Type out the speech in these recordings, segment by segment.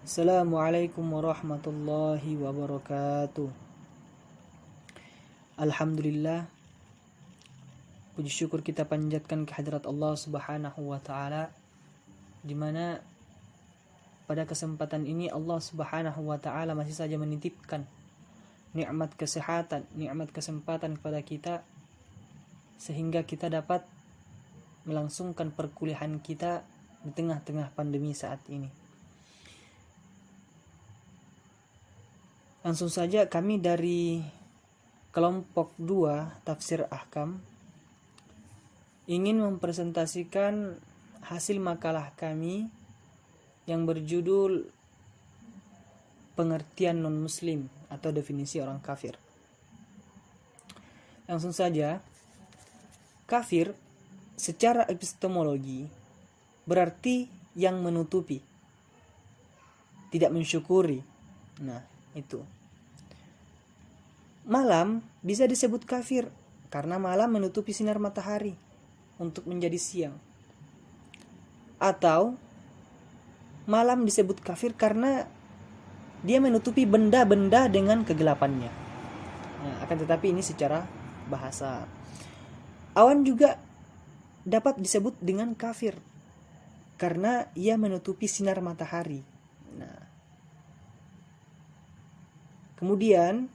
Assalamualaikum warahmatullahi wabarakatuh. Alhamdulillah, puji syukur kita panjatkan kehadirat Allah Subhanahu wa taala, di mana pada kesempatan ini Allah Subhanahu wa taala masih saja menitipkan nikmat kesehatan, nikmat kesempatan kepada kita sehingga kita dapat melangsungkan perkuliahan kita di tengah-tengah pandemi saat ini. Langsung saja kami dari kelompok 2 Tafsir Ahkam ingin mempresentasikan hasil makalah kami yang berjudul Pengertian non-muslim atau definisi orang kafir. Langsung saja, kafir secara epistemologi berarti yang menutupi, tidak mensyukuri. Nah, itu. Malam bisa disebut kafir karena malam menutupi sinar matahari untuk menjadi siang. Atau malam disebut kafir karena dia menutupi benda-benda dengan kegelapannya. Nah, akan tetapi ini secara bahasa. Awan juga dapat disebut dengan kafir karena ia menutupi sinar matahari. Nah, kemudian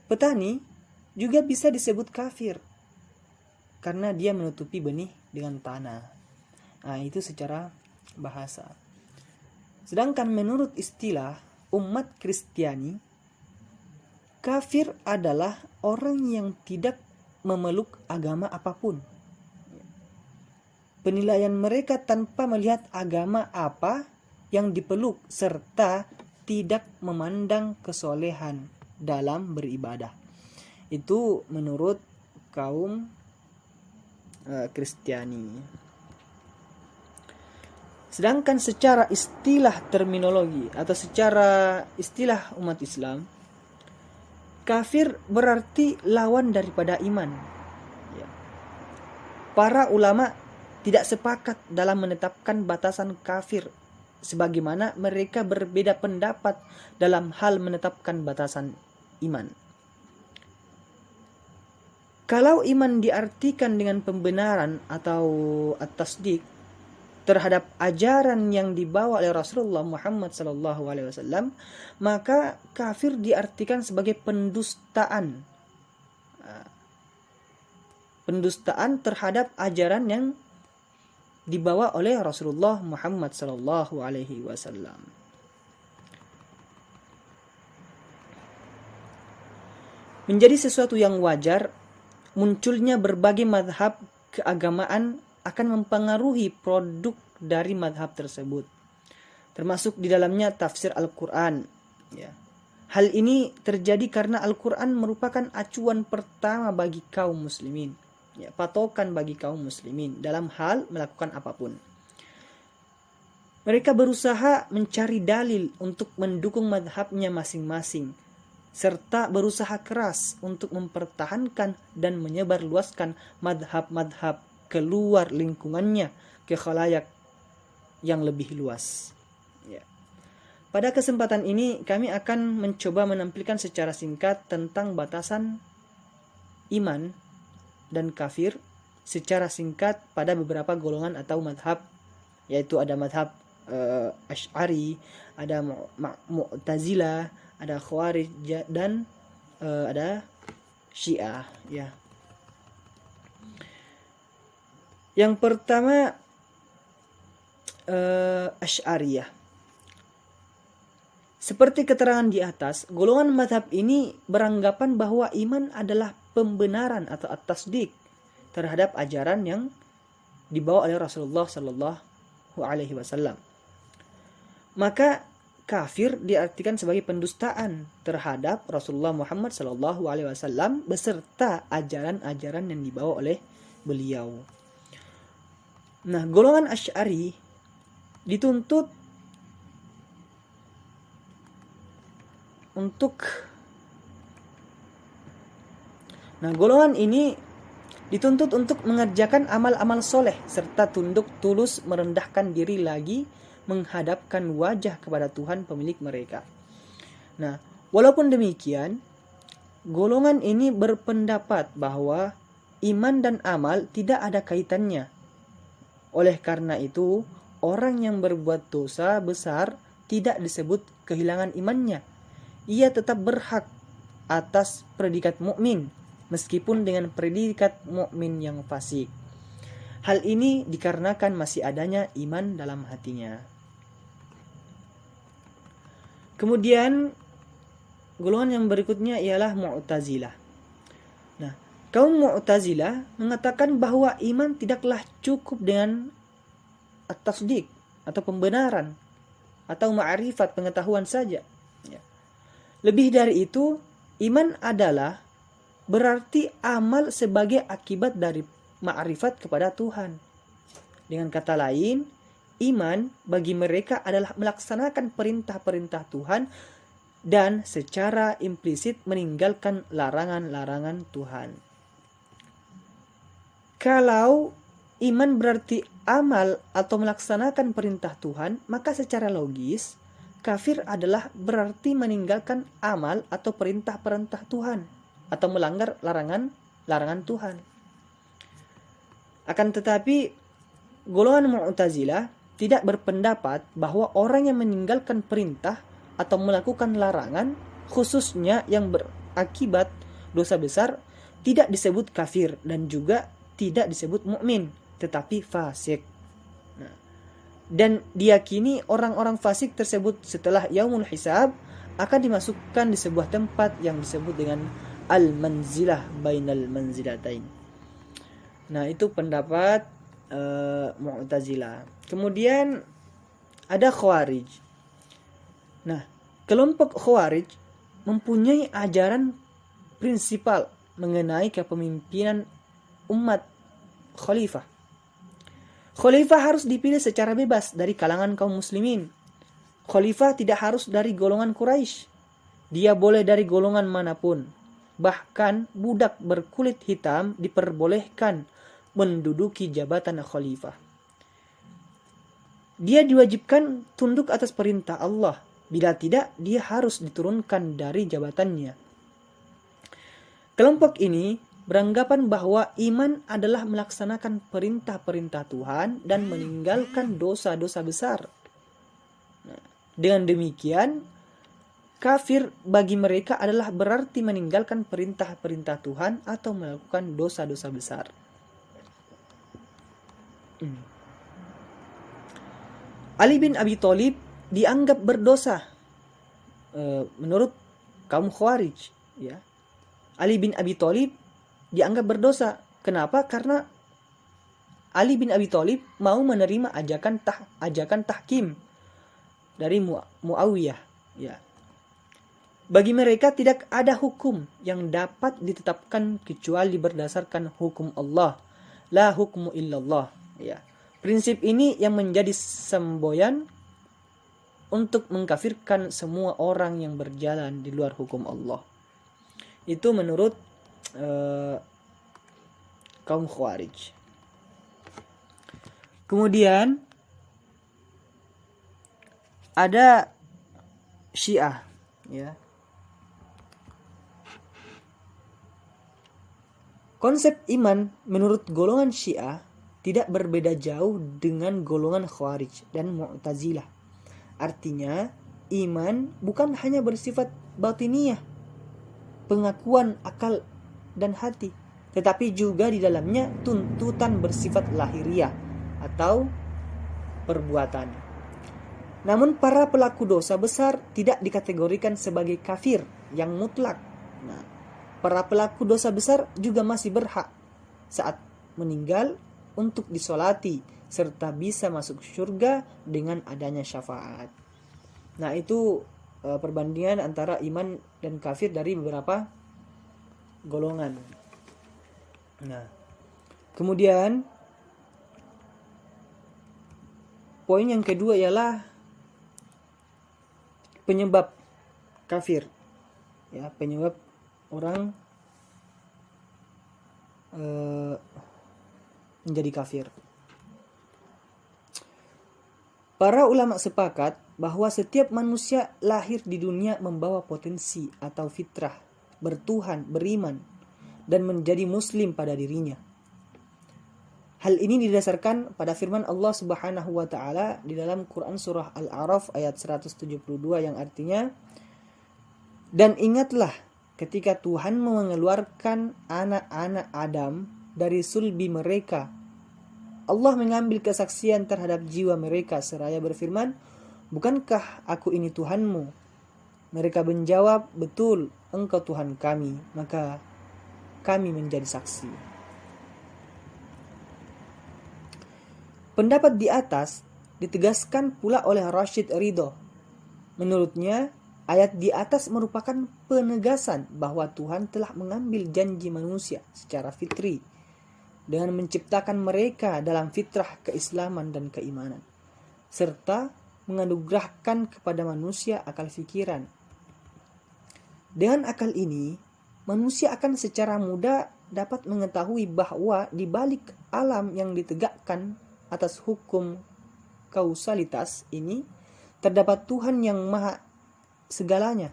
petani juga bisa disebut kafir karena dia menutupi benih dengan tanah. Nah, itu secara bahasa. Sedangkan menurut istilah umat Kristiani, kafir adalah orang yang tidak memeluk agama apapun. Penilaian mereka tanpa melihat agama apa yang dipeluk serta tidak memandang kesolehan dalam beribadah. Itu menurut kaum Kristiani. Sedangkan secara istilah terminologi atau secara istilah umat Islam, kafir berarti lawan daripada iman. Para ulama tidak sepakat dalam menetapkan batasan kafir, sebagaimana mereka berbeda pendapat dalam hal menetapkan batasan iman. Kalau iman diartikan dengan pembenaran atau at-tasdiq terhadap ajaran yang dibawa oleh Rasulullah Muhammad SAW, maka kafir diartikan sebagai pendustaan. Pendustaan terhadap ajaran yang dibawa oleh Rasulullah Muhammad SAW. Menjadi sesuatu yang wajar, munculnya berbagai mazhab keagamaan akan mempengaruhi produk dari mazhab tersebut, termasuk di dalamnya tafsir Al-Quran. Hal ini terjadi karena Al-Quran merupakan acuan pertama bagi kaum muslimin, patokan bagi kaum muslimin dalam hal melakukan apapun. Mereka berusaha mencari dalil untuk mendukung mazhabnya masing-masing, serta berusaha keras untuk mempertahankan dan menyebarluaskan mazhab-mazhab keluar lingkungannya ke khalayak yang lebih luas. Pada kesempatan ini kami akan mencoba menampilkan secara singkat tentang batasan iman dan kafir secara singkat pada beberapa golongan atau mazhab, yaitu ada mazhab Asy'ari, ada Mu'tazilah, ada Khawarij, dan ada Syiah. Yang pertama Asy'ariyah. Seperti keterangan di atas, golongan mazhab ini beranggapan bahwa iman adalah pembenaran atau at-tasdiq terhadap ajaran yang dibawa oleh Rasulullah SAW. Maka kafir diartikan sebagai pendustaan terhadap Rasulullah Muhammad SAW beserta ajaran-ajaran yang dibawa oleh beliau. Nah, golongan Asy'ari dituntut untuk golongan ini dituntut untuk mengerjakan amal-amal soleh serta tunduk tulus merendahkan diri lagi menghadapkan wajah kepada Tuhan pemilik mereka. Nah, walaupun demikian, golongan ini berpendapat bahwa iman dan amal tidak ada kaitannya. Oleh karena itu, orang yang berbuat dosa besar tidak disebut kehilangan imannya. Ia tetap berhak atas predikat mukmin, meskipun dengan predikat mukmin yang fasik. Hal ini dikarenakan masih adanya iman dalam hatinya. Kemudian golongan yang berikutnya ialah Mu'tazilah. Nah, kaum Mu'tazilah mengatakan bahwa iman tidaklah cukup dengan at-tasdiq atau pembenaran atau ma'rifat pengetahuan saja. Lebih dari itu, iman adalah berarti amal sebagai akibat dari ma'rifat kepada Tuhan. Dengan kata lain, iman bagi mereka adalah melaksanakan perintah-perintah Tuhan dan secara implisit meninggalkan larangan-larangan Tuhan. Kalau iman berarti amal atau melaksanakan perintah Tuhan, maka secara logis, kafir adalah berarti meninggalkan amal atau perintah-perintah Tuhan atau melanggar larangan Tuhan. Akan tetapi, golongan Mu'tazilah tidak berpendapat bahwa orang yang meninggalkan perintah atau melakukan larangan, khususnya yang berakibat dosa besar, tidak disebut kafir dan juga tidak disebut mukmin, tetapi fasik. Dan diyakini orang-orang fasik tersebut setelah yaumul hisab akan dimasukkan di sebuah tempat yang disebut dengan al-manzilah bainal manzilatain. Nah, itu pendapat Mu'tazilah. Kemudian ada Khawarij. Nah, kelompok Khawarij mempunyai ajaran prinsipal mengenai kepemimpinan umat khalifah. Khalifah harus dipilih secara bebas dari kalangan kaum muslimin. Khalifah tidak harus dari golongan Quraisy. Dia boleh dari golongan manapun. Bahkan budak berkulit hitam diperbolehkan menduduki jabatan khalifah. Dia diwajibkan tunduk atas perintah Allah. Bila tidak, dia harus diturunkan dari jabatannya. Kelompok ini beranggapan bahwa iman adalah melaksanakan perintah-perintah Tuhan dan meninggalkan dosa-dosa besar. Dengan demikian, kafir bagi mereka adalah berarti meninggalkan perintah-perintah Tuhan atau melakukan dosa-dosa besar. Ali bin Abi Thalib dianggap berdosa menurut kaum Khawarij, ya. Ali bin Abi Thalib dianggap berdosa. Kenapa? Karena Ali bin Abi Thalib mau menerima ajakan tahkim dari Muawiyah, ya. Bagi mereka tidak ada hukum yang dapat ditetapkan kecuali berdasarkan hukum Allah. La hukmu illallah, ya. Prinsip ini yang menjadi semboyan untuk mengkafirkan semua orang yang berjalan di luar hukum Allah. Itu menurut kaum Khawarij. Kemudian ada Syiah, ya. Konsep iman menurut golongan Syiah tidak berbeda jauh dengan golongan Khawarij dan Mu'tazilah. Artinya, iman bukan hanya bersifat batiniyah, pengakuan akal dan hati, tetapi juga di dalamnya tuntutan bersifat lahiriah atau perbuatan. Namun para pelaku dosa besar tidak dikategorikan sebagai kafir yang mutlak. Nah, para pelaku dosa besar juga masih berhak saat meninggal untuk disolati serta bisa masuk surga dengan adanya syafaat. Nah, itu perbandingan antara iman dan kafir dari beberapa golongan. Nah, kemudian poin yang kedua ialah penyebab kafir, ya, penyebab orang menjadi kafir. Para ulama sepakat bahwa setiap manusia lahir di dunia membawa potensi atau fitrah bertuhan, beriman, dan menjadi muslim pada dirinya. Hal ini didasarkan pada firman Allah Subhanahu wa taala di dalam Quran surah Al-A'raf ayat 172 yang artinya, "Dan ingatlah ketika Tuhan mengeluarkan anak-anak Adam dari sulbi mereka. Allah mengambil kesaksian terhadap jiwa mereka seraya berfirman, 'Bukankah aku ini Tuhanmu?' Mereka menjawab, 'Betul, Engkau Tuhan kami.' Maka kami menjadi saksi." Pendapat di atas ditegaskan pula oleh Rashid Ridho. Menurutnya, ayat di atas merupakan penegasan bahwa Tuhan telah mengambil janji manusia secara fitri dengan menciptakan mereka dalam fitrah keislaman dan keimanan, serta menganugerahkan kepada manusia akal fikiran. Dengan akal ini, manusia akan secara mudah dapat mengetahui bahwa di balik alam yang ditegakkan atas hukum kausalitas ini terdapat Tuhan yang maha segalanya.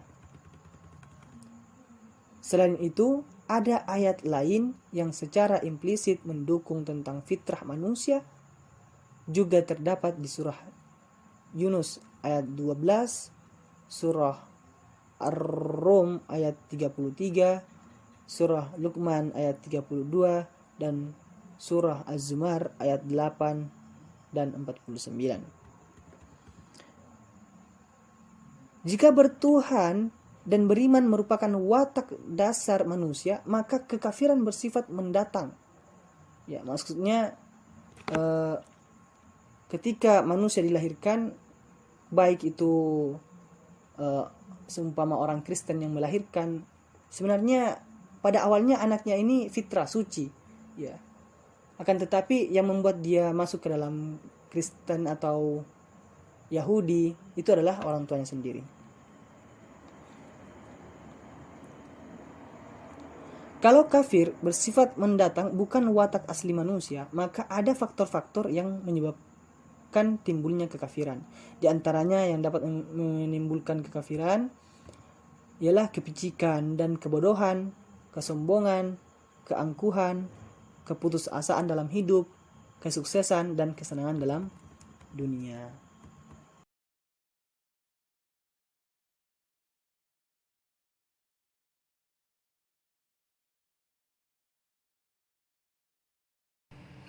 Selain itu, ada ayat lain yang secara implisit mendukung tentang fitrah manusia juga terdapat di surah Yunus ayat 12, surah Ar-Rum ayat 33, surah Luqman ayat 32, dan surah Az-Zumar ayat 8 dan 49. Jika bertuhan dan beriman merupakan watak dasar manusia, maka kekafiran bersifat mendatang. Ya, maksudnya ketika manusia dilahirkan, baik itu seumpama orang Kristen yang melahirkan, sebenarnya pada awalnya anaknya ini fitrah suci, ya. Akan tetapi yang membuat dia masuk ke dalam Kristen atau Yahudi itu adalah orang tuanya sendiri. Kalau kafir bersifat mendatang bukan watak asli manusia, maka ada faktor-faktor yang menyebabkan timbulnya kekafiran. Di antaranya yang dapat menimbulkan kekafiran ialah kepicikan dan kebodohan, kesombongan, keangkuhan, keputusasaan dalam hidup, kesuksesan, dan kesenangan dalam dunia.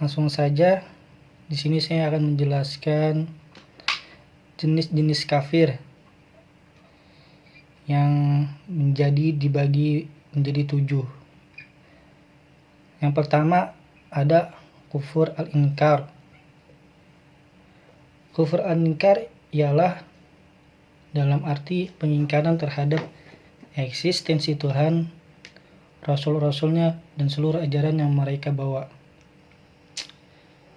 Langsung saja, di sini saya akan menjelaskan jenis-jenis kafir yang dibagi menjadi 7. Yang pertama ada kufur al-inkar. Kufur al-inkar ialah dalam arti pengingkaran terhadap eksistensi Tuhan, Rasul-Rasulnya, dan seluruh ajaran yang mereka bawa.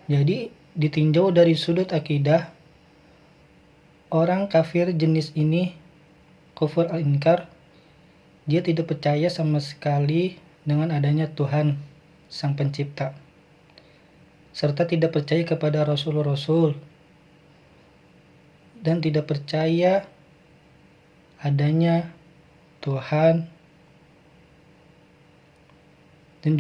Jadi ditinjau dari sudut akidah, orang kafir jenis ini, kufur al-inkar, dia tidak percaya sama sekali dengan adanya Tuhan, Sang Pencipta, serta tidak percaya kepada Rasul-Rasul, dan tidak percaya adanya Tuhan, dan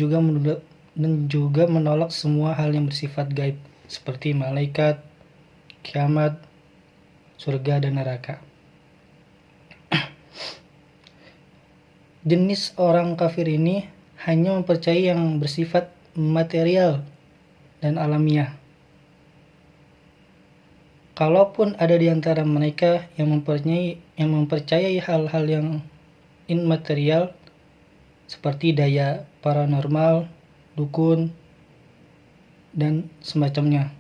juga menolak semua hal yang bersifat gaib seperti malaikat, kiamat, surga, dan neraka. Jenis orang kafir ini hanya mempercayai yang bersifat material dan alamiah. Kalaupun ada di antara mereka yang mempercayai hal-hal yang immaterial seperti daya paranormal, dukun, dan semacamnya.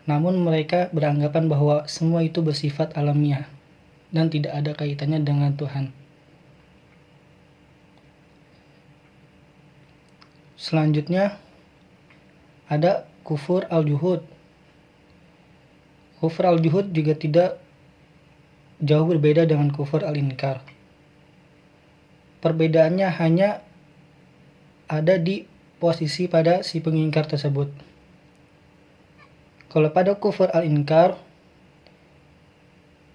Namun mereka beranggapan bahwa semua itu bersifat alamiah dan tidak ada kaitannya dengan Tuhan. Selanjutnya ada kufur al-juhud. Kufur al-juhud juga tidak jauh berbeda dengan kufur al-inkar. Perbedaannya hanya ada di posisi pada si pengingkar tersebut. Kalau pada kufur al-inkar,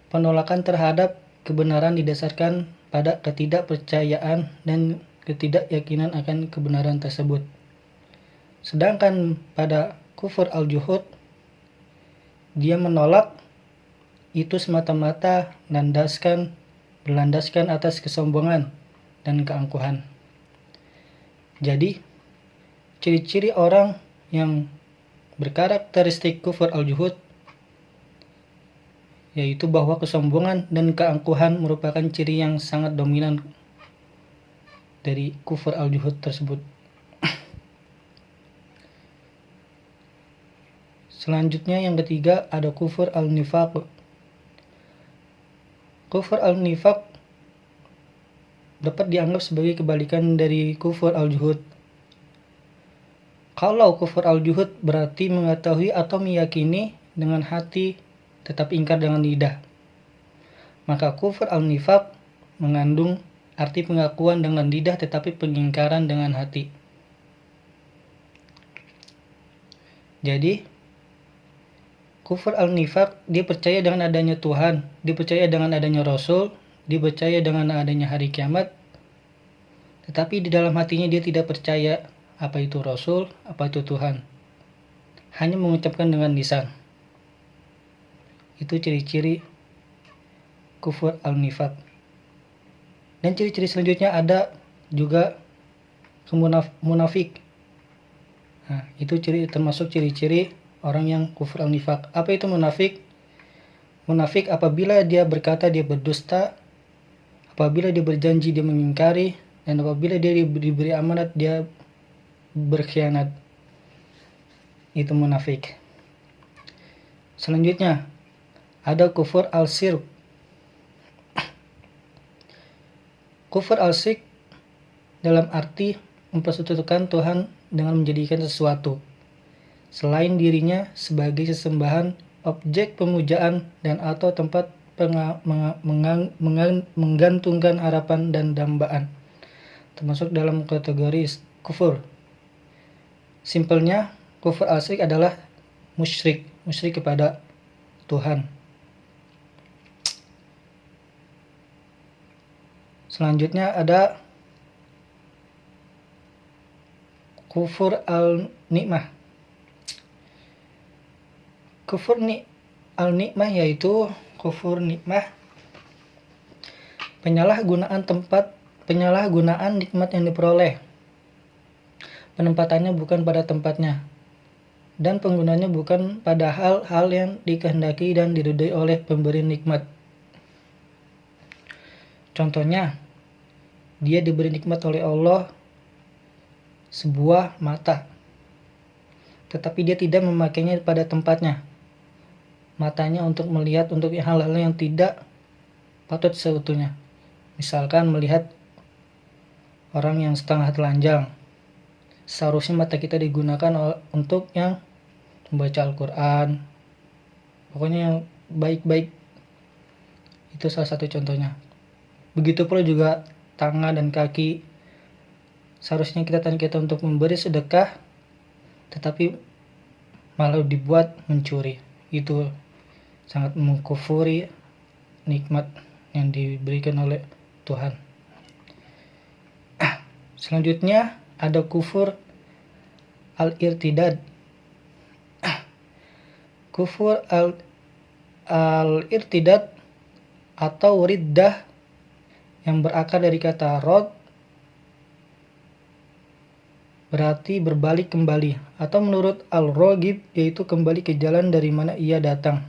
penolakan terhadap kebenaran didasarkan pada ketidakpercayaan dan ketidakyakinan akan kebenaran tersebut. Sedangkan pada kufur al-juhud, dia menolak itu semata-mata berlandaskan atas kesombongan dan keangkuhan. Jadi, ciri-ciri orang yang berkarakteristik kufur al-juhud yaitu bahwa kesombongan dan keangkuhan merupakan ciri yang sangat dominan dari kufur al-juhud tersebut. Selanjutnya yang ketiga ada kufur al-nifaq. Kufur al-nifaq dapat dianggap sebagai kebalikan dari kufur al-juhud. Kalau kufur al-juhud berarti mengetahui atau meyakini dengan hati tetapi ingkar dengan lidah, maka kufur al-nifaq mengandung arti pengakuan dengan lidah tetapi pengingkaran dengan hati. Jadi kufur al-nifaq dia percaya dengan adanya Tuhan, dia percaya dengan adanya Rasul, dia percaya dengan adanya hari kiamat, tetapi di dalam hatinya dia tidak percaya apa itu Rasul, apa itu Tuhan. Hanya mengucapkan dengan lisan. Itu ciri-ciri kufur al-nifaq. Dan ciri-ciri selanjutnya ada juga munafik. Nah, itu termasuk ciri-ciri orang yang kufur al-nifaq. Apa itu munafik? Munafik apabila dia berkata dia berdusta, apabila dia berjanji dia mengingkari, dan apabila dia diberi amanat dia berkhianat. Itu munafik. Selanjutnya ada kufur al-syirk. Kufur al-syirk dalam arti mempersekutukan Tuhan dengan menjadikan sesuatu selain dirinya sebagai sesembahan, objek pemujaan, dan atau tempat menggantungkan harapan dan dambaan, termasuk dalam kategori kufur. Simpelnya, kufur al-syirk adalah musyrik kepada Tuhan. Selanjutnya ada kufur al-nikmah. Kufur al-nikmah yaitu kufur nikmah penyalahgunaan nikmat yang diperoleh. Penempatannya bukan pada tempatnya dan penggunanya bukan pada hal-hal yang dikehendaki dan diridhoi oleh pemberi nikmat. Contohnya, dia diberi nikmat oleh Allah sebuah mata, tetapi dia tidak memakainya pada tempatnya. Matanya untuk melihat untuk hal-hal yang tidak patut seutuhnya. Misalkan melihat orang yang setengah telanjang. Seharusnya mata kita digunakan untuk yang membaca Al-Quran. Pokoknya yang baik-baik. Itu salah satu contohnya. Begitu pula juga tangan dan kaki. Seharusnya kita untuk memberi sedekah, tetapi malah dibuat mencuri. Itu sangat mengkufuri nikmat yang diberikan oleh Tuhan. Selanjutnya ada kufur al-irtidad. Kufur al-irtidad atau riddah yang berakar dari kata rod berarti berbalik kembali, atau menurut al-Raghib yaitu kembali ke jalan dari mana ia datang.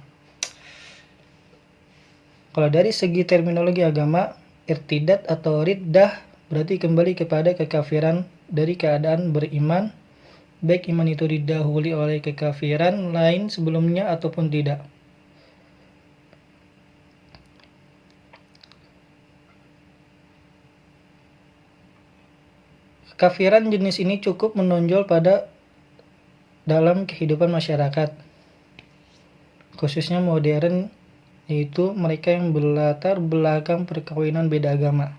Kalau dari segi terminologi agama, irtidad atau riddah berarti kembali kepada kekafiran dari keadaan beriman, baik iman itu didahului oleh kekafiran lain sebelumnya ataupun tidak. Kekafiran jenis ini cukup menonjol dalam kehidupan masyarakat, khususnya modern, yaitu mereka yang berlatar belakang perkawinan beda agama.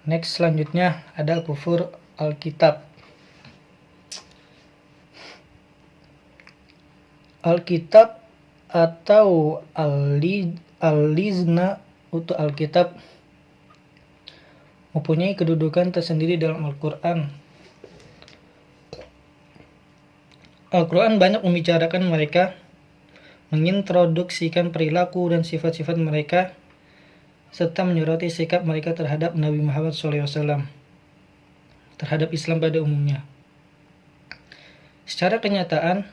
Next, selanjutnya ada kufur Alkitab. Alkitab atau Al-Lizna untuk Alkitab mempunyai kedudukan tersendiri dalam Al-Quran. Al-Quran banyak membicarakan mereka, mengintroduksikan perilaku dan sifat-sifat mereka, serta menyoroti sikap mereka terhadap Nabi Muhammad SAW, terhadap Islam pada umumnya. Secara kenyataan,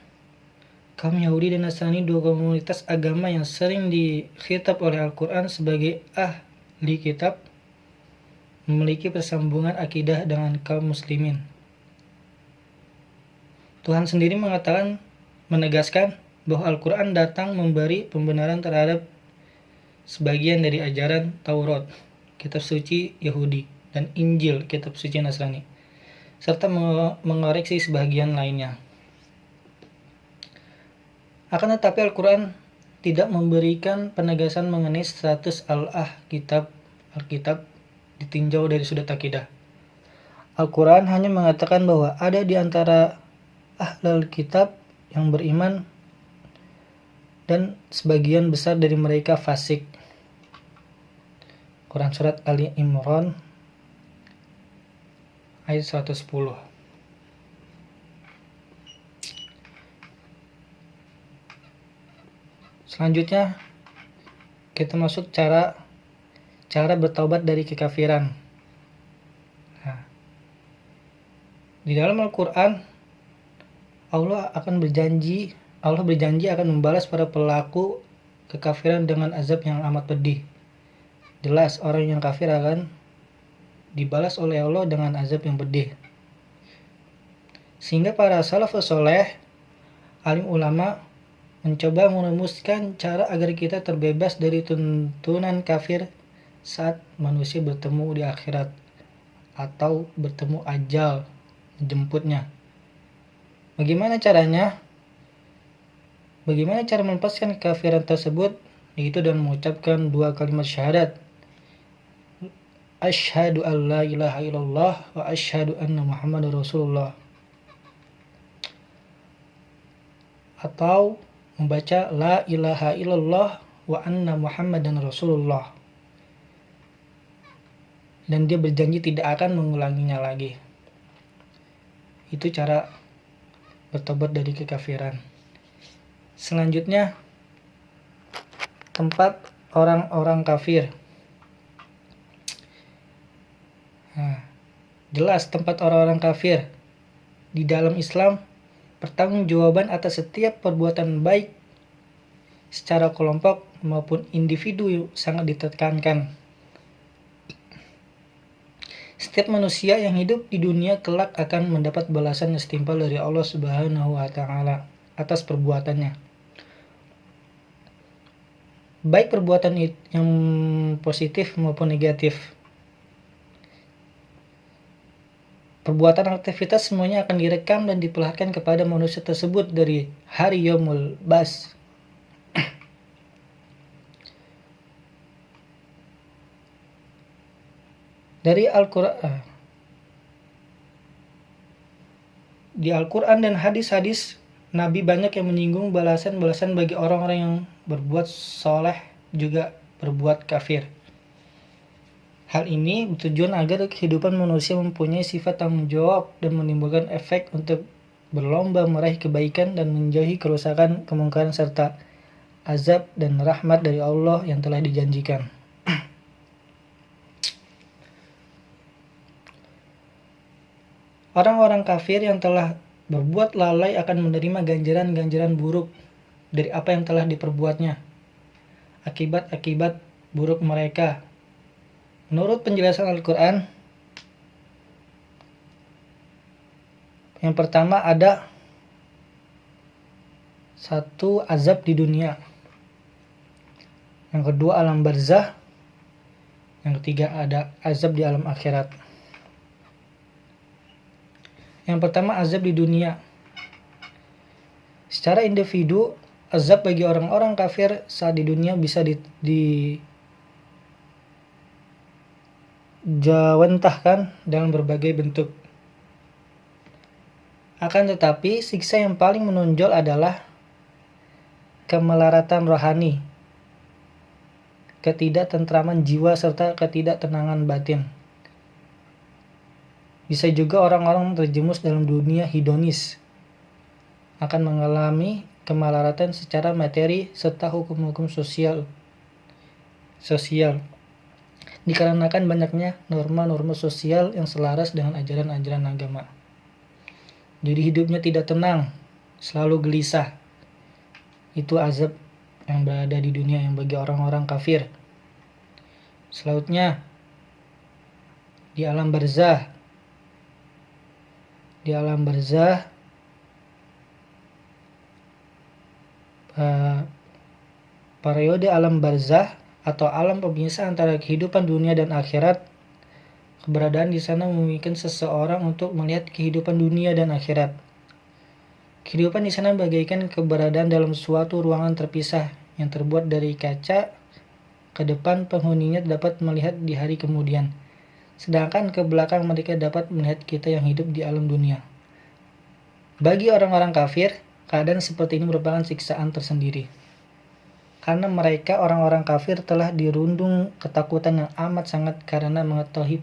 kaum Yahudi dan Nasrani, dua komunitas agama yang sering dikhitab oleh Al-Quran sebagai ahli kitab, memiliki persambungan akidah dengan kaum muslimin. Tuhan sendiri menegaskan bahwa Al-Quran datang memberi pembenaran terhadap sebagian dari ajaran Taurat, kitab suci Yahudi, dan Injil, kitab suci Nasrani, serta mengoreksi sebagian lainnya. Akan tetapi Al-Quran tidak memberikan penegasan mengenai status Alkitab ditinjau dari sudut akidah. Al-Quran hanya mengatakan bahwa ada di antara Ahlul Kitab yang beriman dan sebagian besar dari mereka fasik. Quran Surat Ali Imran ayat 110. Selanjutnya kita masuk cara bertaubat dari kekafiran. Nah, di dalam Al-Quran Allah berjanji akan membalas para pelaku kekafiran dengan azab yang amat pedih. Jelas orang yang kafir akan dibalas oleh Allah dengan azab yang pedih. Sehingga para salafus soleh, alim ulama, mencoba merumuskan cara agar kita terbebas dari tuntunan kafir saat manusia bertemu di akhirat atau bertemu ajal menjemputnya. Bagaimana caranya? Bagaimana cara melepaskan kekafiran tersebut? Yaitu dengan mengucapkan dua kalimat syahadat. Asyhadu an la ilaha illallah wa asyhadu anna Muhammadar Rasulullah. Atau membaca la ilaha illallah wa anna Muhammadan Rasulullah. Dan dia berjanji tidak akan mengulanginya lagi. Itu cara bertobat dari kekafiran. Selanjutnya, tempat orang-orang kafir. Nah, jelas tempat orang-orang kafir di dalam Islam, pertanggungjawaban atas setiap perbuatan baik secara kelompok maupun individu sangat ditekankan. Setiap manusia yang hidup di dunia kelak akan mendapat balasan yang setimpal dari Allah Subhanahu wa Ta'ala atas perbuatannya. Baik perbuatan yang positif maupun negatif. Perbuatan aktivitas semuanya akan direkam dan diperlihatkan kepada manusia tersebut dari hari Yaumul Bas. Dari Al-Quran, di Al-Quran dan hadis-hadis Nabi banyak yang menyinggung balasan-balasan bagi orang-orang yang berbuat soleh juga berbuat kafir. Hal ini bertujuan agar kehidupan manusia mempunyai sifat tanggung jawab dan menimbulkan efek untuk berlomba meraih kebaikan dan menjauhi kerusakan, kemungkaran, serta azab dan rahmat dari Allah yang telah dijanjikan. Orang-orang kafir yang telah berbuat lalai akan menerima ganjaran-ganjaran buruk dari apa yang telah diperbuatnya. Akibat-akibat buruk mereka. Menurut penjelasan Al-Quran, yang pertama ada satu azab di dunia. Yang kedua alam barzah. Yang ketiga ada azab di alam akhirat. Yang pertama azab di dunia. Secara individu, azab bagi orang-orang dijawantahkan dalam berbagai bentuk. Akan tetapi, siksa yang paling menonjol adalah kemelaratan rohani, ketidaktentraman jiwa, serta ketidaktenangan batin. Bisa juga orang-orang terjerumus dalam dunia hedonis akan mengalami kemelaratan secara materi serta hukum-hukum sosial dikarenakan banyaknya norma-norma sosial yang selaras dengan ajaran-ajaran agama. Jadi hidupnya tidak tenang, selalu gelisah. Itu azab yang berada di dunia yang bagi orang-orang kafir. Selanjutnya, di alam barzah. Di alam barzah, periode alam barzah atau alam pemisah antara kehidupan dunia dan akhirat. Keberadaan di sana memungkinkan seseorang untuk melihat kehidupan dunia dan akhirat. Kehidupan di sana bagaikan keberadaan dalam suatu ruangan terpisah yang terbuat dari kaca. Ke depan penghuninya dapat melihat di hari kemudian, sedangkan ke belakang mereka dapat melihat kita yang hidup di alam dunia. Bagi orang-orang kafir, keadaan seperti ini merupakan siksaan tersendiri. Karena mereka, orang-orang kafir, telah dirundung ketakutan yang amat sangat karena mengetahui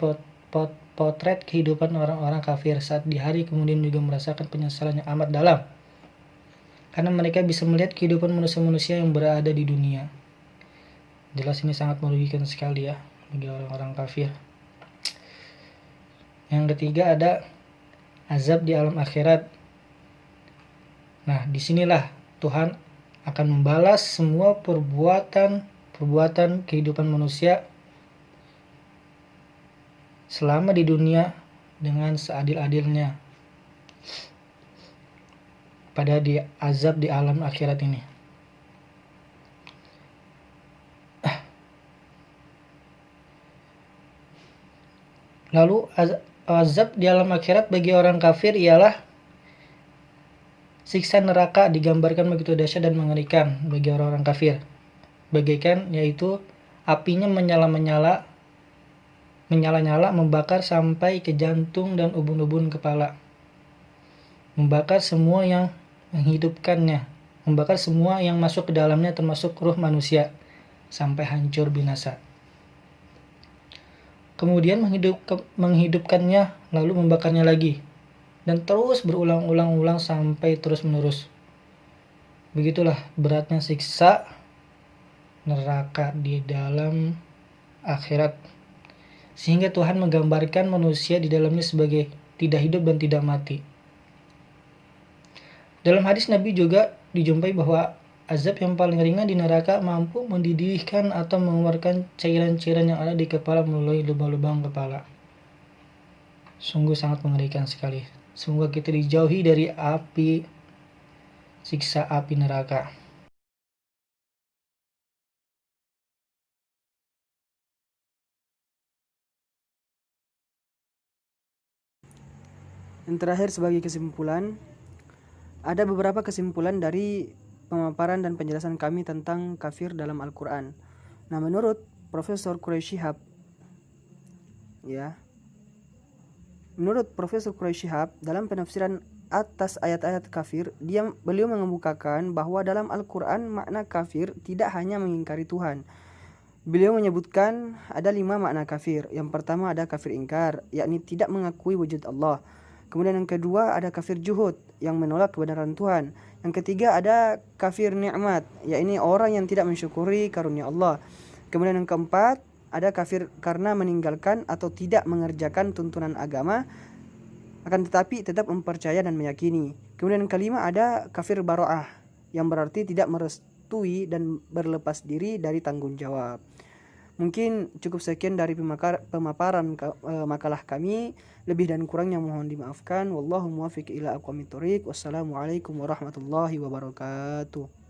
potret kehidupan orang-orang kafir saat di hari kemudian juga merasakan penyesalan yang amat dalam. Karena mereka bisa melihat kehidupan manusia-manusia yang berada di dunia. Jelas ini sangat merugikan sekali ya bagi orang-orang kafir. Yang ketiga ada azab di alam akhirat. Nah, disinilah Tuhan akan membalas semua perbuatan kehidupan manusia selama di dunia dengan seadil-adilnya pada di azab di alam akhirat ini. Lalu azab di alam akhirat bagi orang kafir ialah siksa neraka, digambarkan begitu dahsyat dan mengerikan bagi orang-orang kafir. Bagaikan yaitu apinya menyala-nyala membakar sampai ke jantung dan ubun-ubun kepala. Membakar semua yang menghidupkannya, membakar semua yang masuk ke dalamnya termasuk ruh manusia sampai hancur binasa. Kemudian menghidupkannya lalu membakarnya lagi, dan terus berulang-ulang sampai terus-menerus. Begitulah beratnya siksa neraka di dalam akhirat. Sehingga Tuhan menggambarkan manusia di dalamnya sebagai tidak hidup dan tidak mati. Dalam hadis Nabi juga dijumpai bahwa azab yang paling ringan di neraka mampu mendidihkan atau mengeluarkan cairan-cairan yang ada di kepala melalui lubang-lubang kepala. Sungguh sangat mengerikan sekali. Semoga kita dijauhi dari siksa api neraka. Yang terakhir sebagai kesimpulan, ada beberapa kesimpulan dari pemaparan dan penjelasan kami tentang kafir dalam Al-Quran. Nah, menurut Profesor Quraish Shihab, menurut Profesor Quraish Shihab, dalam penafsiran atas ayat-ayat kafir, beliau mengemukakan bahwa dalam Al-Quran makna kafir tidak hanya mengingkari Tuhan. Beliau menyebutkan ada 5 makna kafir. Yang pertama ada kafir ingkar, yakni tidak mengakui wujud Allah. Kemudian yang kedua ada kafir juhud, yang menolak kebenaran Tuhan. Yang ketiga ada kafir nikmat, yakni orang yang tidak mensyukuri karunia Allah. Kemudian yang keempat ada kafir karena meninggalkan atau tidak mengerjakan tuntunan agama, akan tetapi tetap mempercaya dan meyakini. Kemudian yang kelima ada kafir baro'ah, yang berarti tidak merestui dan berlepas diri dari tanggung jawab. Mungkin cukup sekian dari pemaparan makalah kami. Lebih dan kurangnya mohon dimaafkan. Wallahu muwaffiq ila aqwamit thoriq. Wassalamualaikum warahmatullahi wabarakatuh.